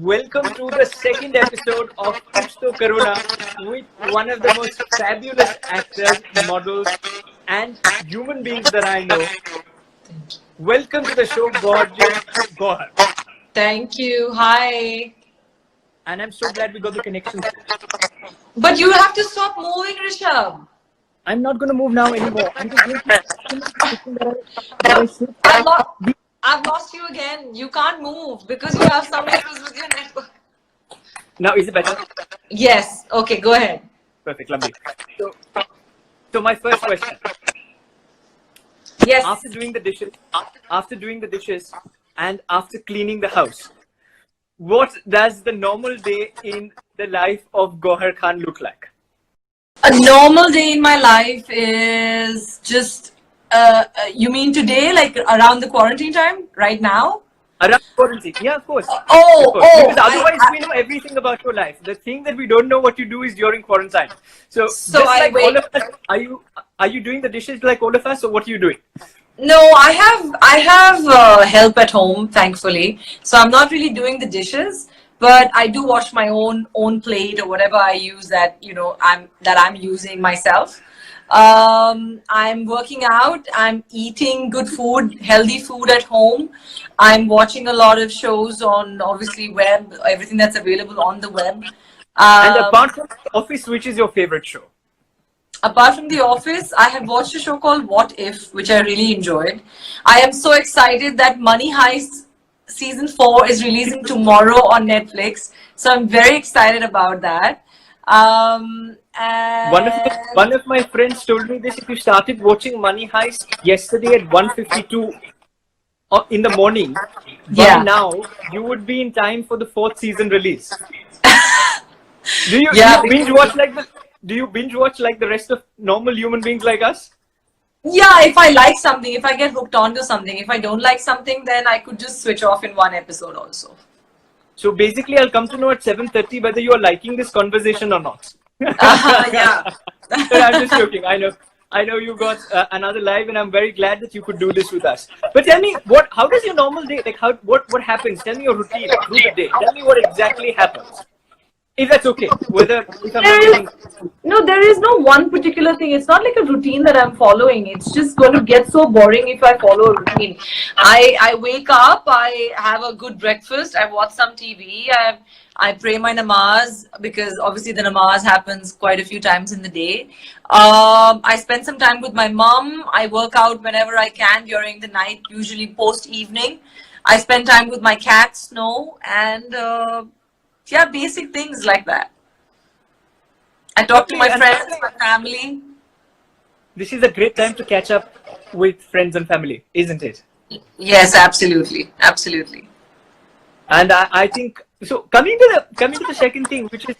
welcome to the second episode of Kuch Toh Karona with one of the most fabulous actors, models, and human beings that I know. Welcome to the show, gorgeous Gauhar. Thank you. Hi. And I'm so glad we got the connection. But you have to stop moving, Rishabh. I'm not going to move now anymore. I'm just going to I've lost you again. You can't move because you have some issues with your network. Now, is it better? Yes. Okay, go ahead. Perfect, lovely. So my first question. Yes. After doing the dishes and after cleaning the house, what does the normal day in the life of Gauhar Khan look like? A normal day in my life is just, you mean today, like around the quarantine time, right now? Around quarantine, yeah, of course. Oh, because otherwise we know everything about your life. The thing that we don't know what you do is during quarantine. So just like all of us, are you doing the dishes like all of us, or what are you doing? No, I have help at home, thankfully. So I'm not really doing the dishes, but I do wash my own plate or whatever I use that I'm using myself. I'm working out. I'm eating good food, healthy food at home. I'm watching a lot of shows on obviously web, everything that's available on the web. And apart from The Office, which is your favorite show? Apart from The Office, I have watched a show called What If, which I really enjoyed. I am so excited that Money Heist Season 4 is releasing tomorrow on Netflix. So I'm very excited about that. And One of my friends told me this: if you started watching Money Heist yesterday at 1:52 in the morning, by now you would be in time for the 4th season release. Do you binge watch like the rest of normal human beings like us? Yeah, if I like something, if I get hooked onto something, if I don't like something, then I could just switch off in one episode also. So basically, I'll come to know at 7:30 whether you are liking this conversation or not. Yeah. I'm just joking. I know you got another live, and I'm very glad that you could do this with us. But tell me, how does your normal day, like what happens? Tell me your routine through the day. Tell me what exactly happens. If that's okay, no, there is no one particular thing. It's not like a routine that I'm following. It's just going to get so boring if I follow a routine. I wake up, I have a good breakfast, I watch some TV, I pray my namaz, because obviously the namaz happens quite a few times in the day. I spend some time with my mom. I work out whenever I can during the night, usually post-evening. I spend time with my cat, Snow, and yeah, basic things like that. I talk to my friends, my family. This is a great time to catch up with friends and family, isn't it? Yes, absolutely, absolutely. And I think so. Coming to the second thing, which is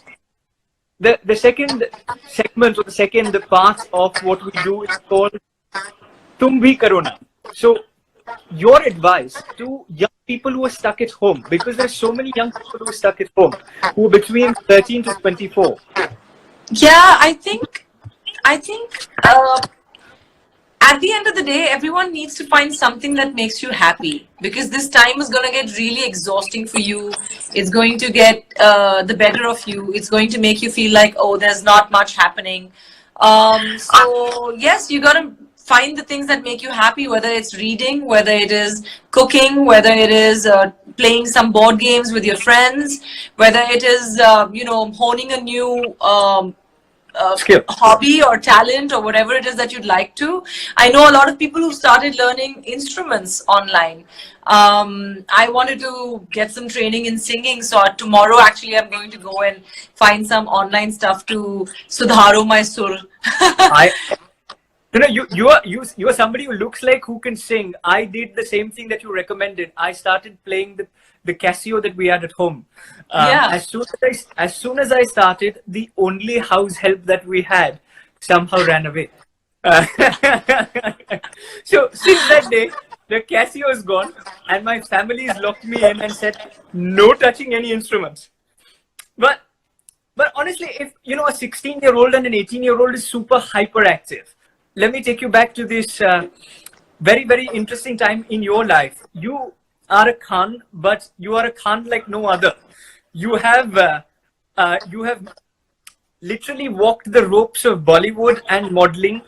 the second segment or the second part of what we do is called Tum Bhi Karona. So your advice to young people who are stuck at home, because there's so many young people who are stuck at home, who are between 13 to 24. Yeah, I think at the end of the day, everyone needs to find something that makes you happy, because this time is going to get really exhausting for you. It's going to get the better of you. It's going to make you feel like, oh, there's not much happening. So yes, you got to find the things that make you happy, whether it's reading, whether it is cooking, whether it is playing some board games with your friends, whether it is honing a new hobby or talent or whatever it is that you'd like to. I know a lot of people who started learning instruments online. I wanted to get some training in singing, so tomorrow actually I'm going to go and find some online stuff to sudharo my sur. You are somebody who looks like who can sing. I did the same thing that you recommended. I started playing the Casio that we had at home. As soon as I started, the only house help that we had somehow ran away. So since that day, the Casio is gone, and my family has locked me in and said no touching any instruments. But honestly, if a 16-year-old and an 18-year-old is super hyperactive, let me take you back to this very, very interesting time in your life. You are a Khan, but you are a Khan like no other. you have literally walked the ropes of Bollywood and modeling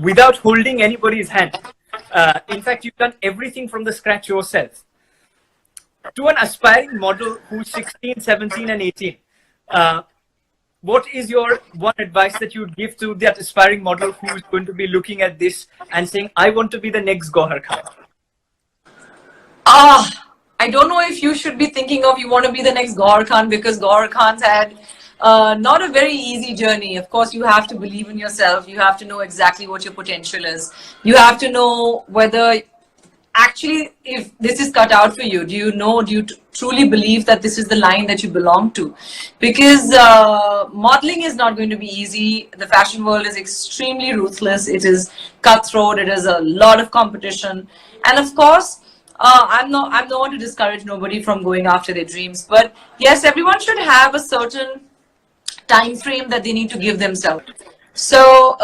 without holding anybody's hand. In fact, you've done everything from the scratch yourself. To an aspiring model who's 16, 17, and 18, what is your one advice that you'd give to that aspiring model who's going to be looking at this and saying, I want to be the next Gauhar Khan? I don't know if you should be thinking of you want to be the next Gauhar Khan, because Gauhar Khan's had not a very easy journey. Of course, you have to believe in yourself. You have to know exactly what your potential is. You have to know whether actually if this is cut out for you. Do you truly believe that this is the line that you belong to? Because modeling is not going to be easy. The fashion world is extremely ruthless. It is cutthroat. It is a lot of competition. And of course, I'm not one to discourage nobody from going after their dreams, but yes, everyone should have a certain time frame that they need to give themselves. So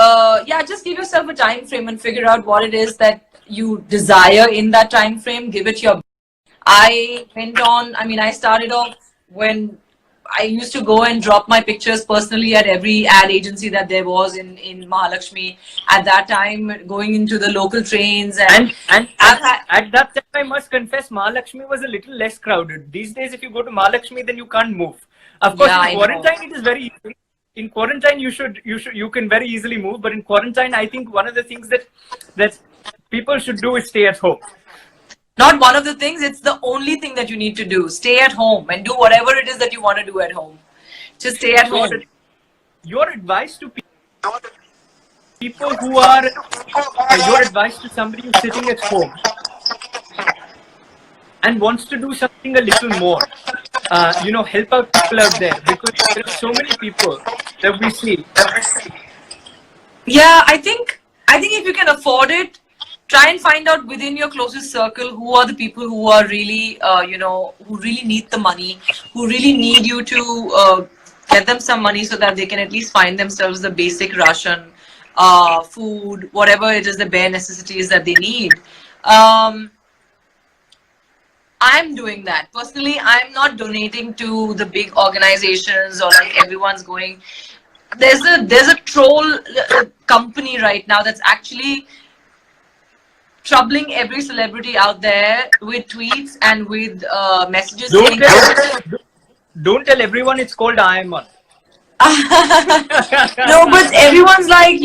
yeah, just give yourself a time frame and figure out what it is that you desire in that time frame. Give it your. I started off when I used to go and drop my pictures personally at every ad agency that there was in Mahalakshmi. At that time, going into the local trains and at that time, I must confess, Mahalakshmi was a little less crowded. These days, if you go to Mahalakshmi, then you can't move. Of course, in quarantine, it is very easy. In quarantine, you can very easily move. But in quarantine, I think one of the things that people should do is stay at home. Not one of the things, it's the only thing that you need to do. Stay at home and do whatever it is that you want to do at home. Just stay at home. Your advice to people who are, your advice to somebody who's sitting at home and wants to do something a little more, help out people out there, because there are so many people that we see. Yeah, I think if you can afford it, try and find out within your closest circle who are the people who are really, who really need the money, who really need you to get them some money so that they can at least find themselves the basic ration, food, whatever it is, the bare necessities that they need. I'm doing that. Personally, I'm not donating to the big organizations or like everyone's going. There's a troll company right now that's actually troubling every celebrity out there with tweets and with messages. Don't tell everyone it's called IIMUN. No, but everyone's like,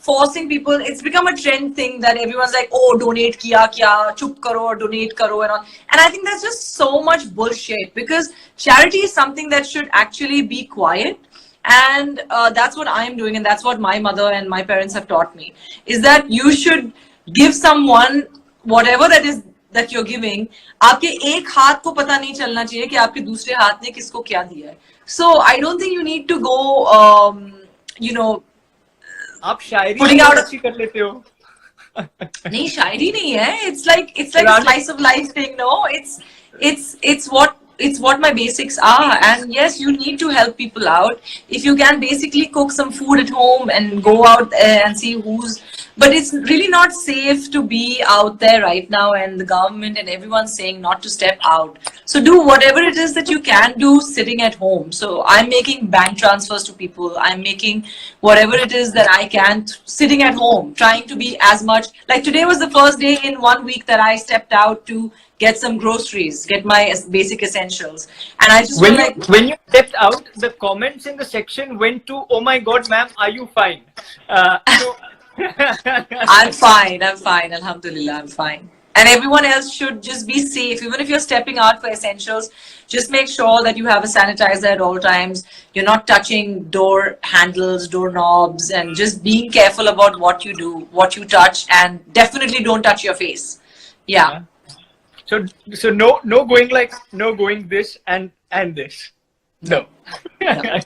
forcing people. It's become a trend thing that everyone's like, oh, donate kya, chup karo, donate karo and all. And I think that's just so much bullshit, because charity is something that should actually be quiet. And that's what I'm doing, and that's what my mother and my parents have taught me, is that you should give someone whatever that you're giving. आपके एक हाथ को पता नहीं चलना चाहिए कि आपके दूसरे हाथ ने किसको क्या दिया है. So I don't think you need to go, आप शायरी putting out अच्छी कर लेते हो. नहीं, शायरी नहीं है. It's like a slice of life thing. No, it's what my basics are. And yes, you need to help people out. If you can basically cook some food at home and go out there and see but it's really not safe to be out there right now, and the government and everyone's saying not to step out. So do whatever it is that you can do sitting at home. So I'm making bank transfers to people. I'm making whatever it is that I can sitting at home, trying to be as much. Like today was the first day in 1 week that I stepped out to get some groceries, get my basic essentials. And I just when you stepped out, the comments in the section went to, oh my God, ma'am, are you fine? I'm fine. Alhamdulillah, I'm fine. And everyone else should just be safe. Even if you're stepping out for essentials, just make sure that you have a sanitizer at all times. You're not touching door handles, doorknobs, and just being careful about what you do, what you touch, and definitely don't touch your face. Yeah. So no going this and this. No. No.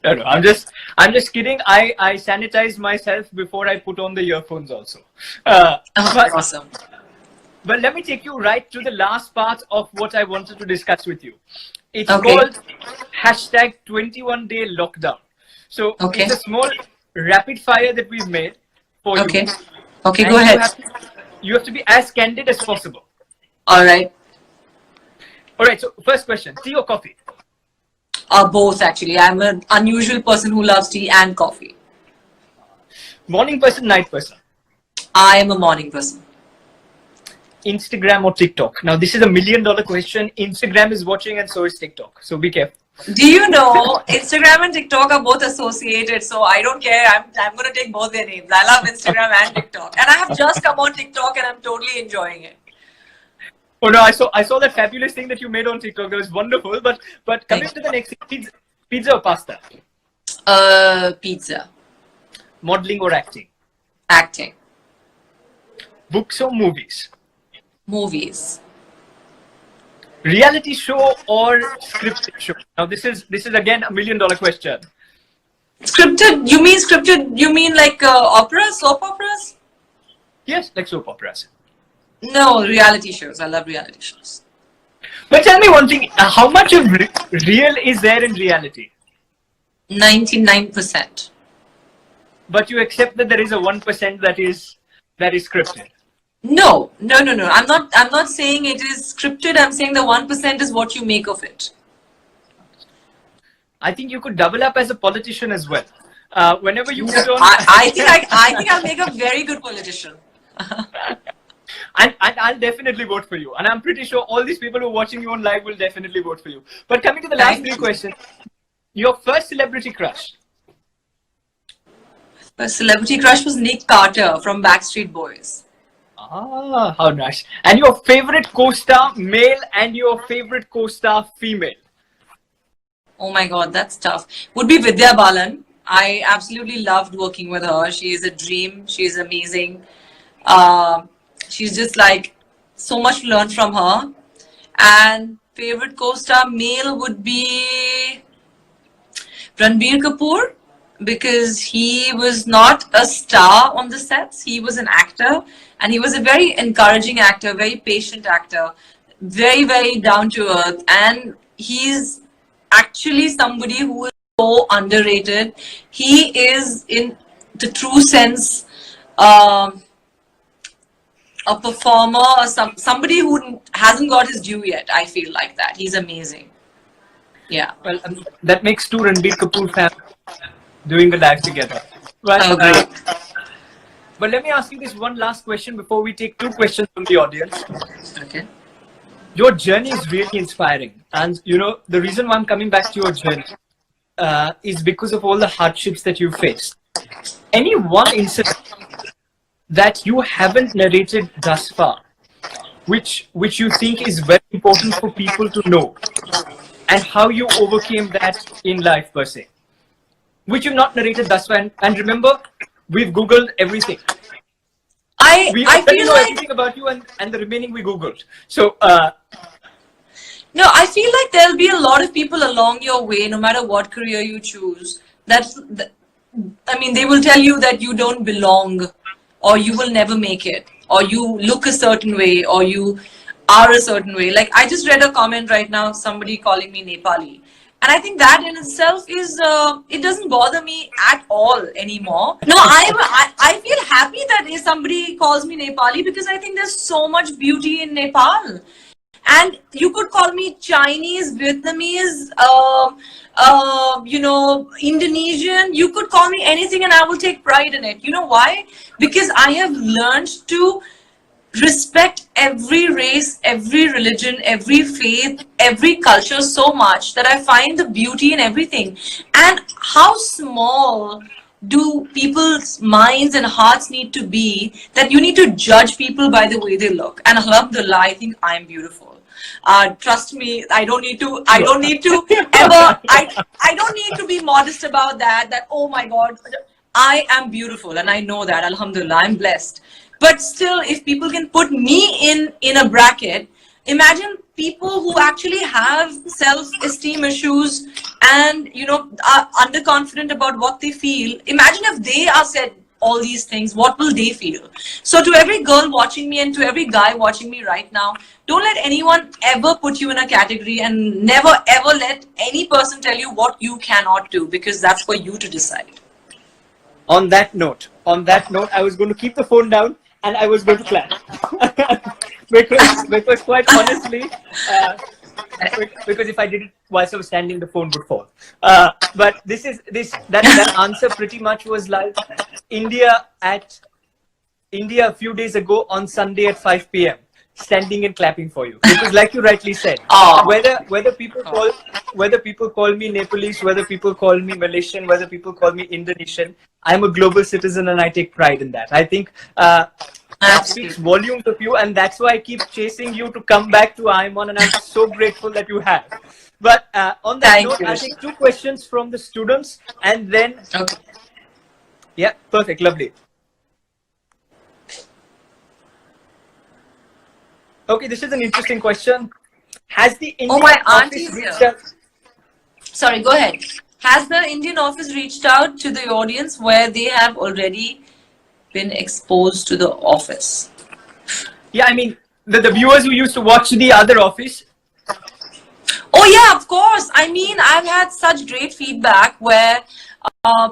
I'm just kidding. I sanitize myself before I put on the earphones also. Awesome. But let me take you right to the last part of what I wanted to discuss with you. It's called hashtag 21-day lockdown. So it's a small rapid fire that we've made for you. Okay, go ahead. You have to be as candid as possible. All right. All right. So first question: tea or coffee? Both actually. I'm an unusual person who loves tea and coffee. Morning person, night person? I am a morning person. Instagram or TikTok? Now this is $1 million question. Instagram is watching and so is TikTok. So be careful. Do you know Instagram and TikTok are both associated, so I don't care. I'm going to take both their names. I love Instagram and TikTok, and I have just come on TikTok and I'm totally enjoying it. Oh no, I saw that fabulous thing that you made on TikTok. That was wonderful. But coming to the next thing, pizza or pasta? Pizza. Modeling or acting? Acting. Books or movies? Movies. Reality show or scripted show? Now this is again $1 million question. Scripted? You mean scripted? You mean like operas, soap operas? Yes, like soap operas. No, reality shows. I love reality shows. But tell me one thing: how much of real is there in reality? 99%. But you accept that there is a 1% that is scripted. No. I'm not saying it is scripted. I'm saying the 1% is what you make of it. I think you could double up as a politician as well. Whenever you put on, I think I'll make a very good politician. and I'll definitely vote for you. And I'm pretty sure all these people who are watching you on live will definitely vote for you. But coming to the last three questions, your first celebrity crush? My celebrity crush was Nick Carter from Backstreet Boys. Ah, how nice. And your favorite co-star male and your favorite co-star female? Oh my God, that's tough. Would be Vidya Balan. I absolutely loved working with her. She is a dream. She is amazing. She's just like so much to learn from her. And favorite co-star male would be Ranbir Kapoor, because he was not a star on the sets. He was an actor, and he was a very encouraging actor, very patient actor, very, very down to earth. And he's actually somebody who is so underrated. He is, in the true sense, a performer, or somebody who hasn't got his due yet. I feel like that. He's amazing. Yeah. Well, that makes two Ranbir Kapoor fans doing the live together. Well, Oh, great. but let me ask you this one last question before we take two questions from the audience. Okay. Your journey is really inspiring. And, you know, the reason why I'm coming back to your journey is because of all the hardships that you faced. Any one incident that you haven't narrated thus far, which you think is very important for people to know, and how you overcame that in life per se, which you've not narrated thus far. And remember, we've Googled everything. I We feel know like everything about you, and the remaining we Googled. So, no, I feel like there'll be a lot of people along your way, no matter what career you choose. I mean, they will tell you that you don't belong, or you will never make it, or you look a certain way, or you are a certain way. Like, I just read a comment right now, somebody calling me Nepali. And I think that in itself is, it doesn't bother me at all anymore. No, I feel happy that if somebody calls me Nepali, because I think there's so much beauty in Nepal. And you could call me Chinese, Vietnamese, you know, Indonesian. You could call me anything and I will take pride in it. You know why? Because I have learned to respect every race, every religion, every faith, every culture so much that I find the beauty in everything. And how small do people's minds and hearts need to be that you need to judge people by the way they look? And alhamdulillah, I think I'm beautiful. Trust me, I don't need to be modest about that, oh my God, I am beautiful and I know that, alhamdulillah, I'm blessed. But still, if people can put me in a bracket, imagine people who actually have self-esteem issues and, you know, are underconfident about what they feel. Imagine if they are said all these things, what will they feel? So to every girl watching me and to every guy watching me right now, don't let anyone ever put you in a category, and never ever let any person tell you what you cannot do, because that's for you to decide. on that note, I was going to keep the phone down and I was going to clap. because quite honestly, because if I did it whilst I was standing, the phone would fall. But that answer pretty much was like India a few days ago on Sunday at 5 p.m. standing and clapping for you, because like you rightly said, whether people call me Nepalese, whether people call me Malaysian, whether people call me Indonesian, I'm a global citizen and I take pride in that. I think that speaks volumes of you, and that's why I keep chasing you to come back to IIMUN, and I'm so grateful that you have. But on that note, I think 2 questions from the students, and then yeah, perfect, lovely. Okay, this is an interesting question. Has the Indian office reached out? Sorry, go ahead. Has the Indian office reached out to the audience where they have already been exposed to the office? Yeah, I mean, the viewers who used to watch the other office. Oh yeah, of course. I mean, I've had such great feedback where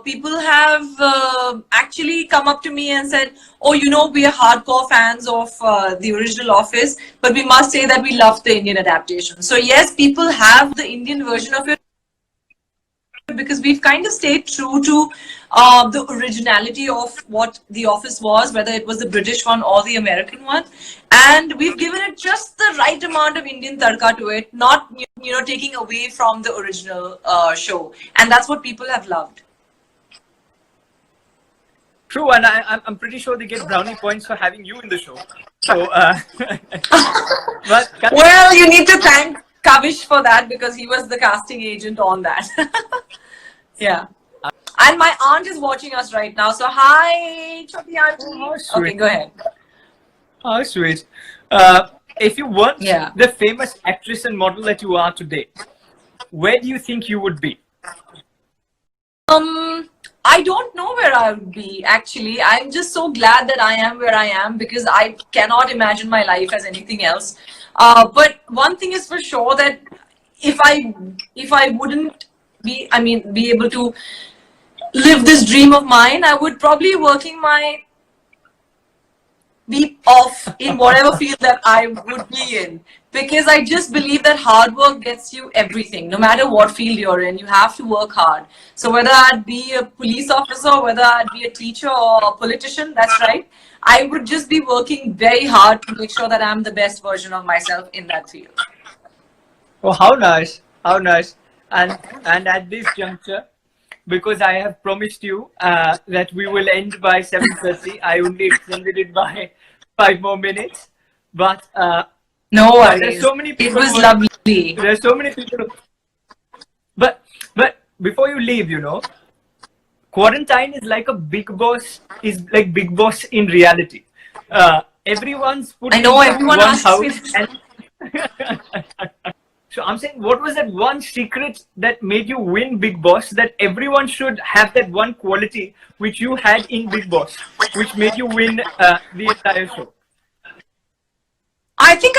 people have actually come up to me and said, oh, you know, we are hardcore fans of the original Office, but we must say that we love the Indian adaptation. So yes, people have the Indian version of it because we've kind of stayed true to the originality of what the Office was, whether it was the British one or the American one. And we've given it just the right amount of Indian tadka to it, not, you know, taking away from the original show. And that's what people have loved. True, and I'm pretty sure they get brownie points for having you in the show. So, well, you need to thank Kavish for that because he was the casting agent on that. Yeah. And my aunt is watching us right now. So, hi, Choti auntie. Oh, okay, go ahead. Oh, sweet. If you weren't the famous actress and model that you are today, where do you think you would be? I don't know where I would be, actually. I'm just so glad that I am where I am because I cannot imagine my life as anything else. But one thing is for sure that if I wouldn't be able to live this dream of mine, I would probably be off in whatever field that I would be in, because I just believe that hard work gets you everything. No matter what field you're in, you have to work hard. So whether I'd be a police officer, whether I'd be a teacher or a politician, that's right, I would just be working very hard to make sure that I'm the best version of myself in that field. Oh, how nice, how nice. And at this juncture, because I have promised you that we will end by 7:30, I only extended it by 5 more minutes. But no worries. There's so many people. It was lovely. There's so many people. But before you leave, you know, quarantine is like a Big Boss. Is like Big Boss in reality. Everyone's put in everyone one asks house. So I'm saying, what was that one secret that made you win Big Boss? That everyone should have that one quality which you had in Big Boss, which made you win the entire show. I think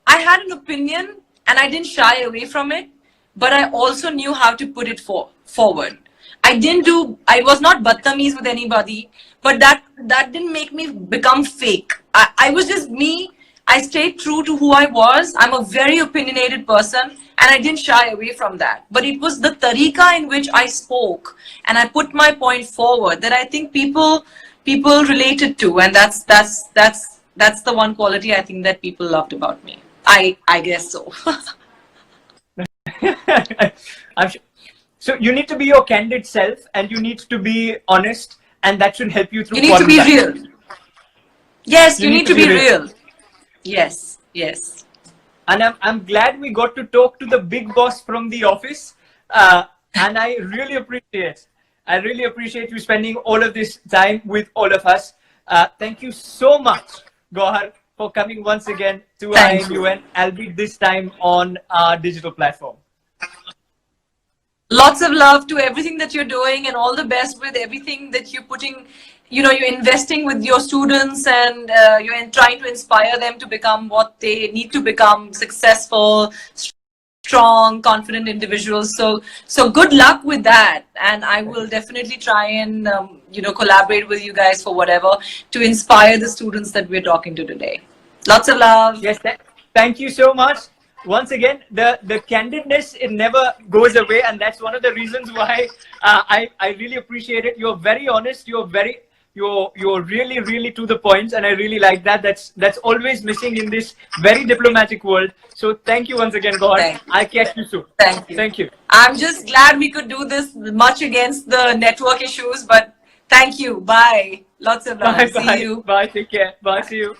I had an opinion and I didn't shy away from it, but I also knew how to put it forward. I was not badtameez with anybody, but that didn't make me become fake. I was just me. I stayed true to who I was. I'm a very opinionated person and I didn't shy away from that. But it was the tariqa in which I spoke and I put my point forward that I think people related to, and that's the one quality I think that people loved about me. I guess so. I'm sure. So you need to be your candid self and you need to be honest, and that should help you through. You need to be real. Yes, you need to be real. Yes, yes. And I'm glad we got to talk to the Big Boss from the Office, and I really appreciate you spending all of this time with all of us. Thank you so much, Gauhar, for coming once again to IIMUN, albeit this time on our digital platform. Lots of love to everything that you're doing and all the best with everything that you're putting. You know, you're investing with your students and you're trying to inspire them to become what they need to become: successful, strong, confident individuals. So good luck with that. And I will definitely try and, collaborate with you guys for whatever to inspire the students that we're talking to today. Lots of love. Yes, Thank you so much. Once again, the candidness, it never goes away, and that's one of the reasons why I really appreciate it. You're very honest. You're really to the point, and I really like that. That's always missing in this very diplomatic world. So thank you once again, Gauhar. I'll catch you soon. Thank you. Thank you. I'm just glad we could do this much against the network issues, but thank you. Bye. Lots of love. Bye. See you. Bye. Take care. Bye. See you.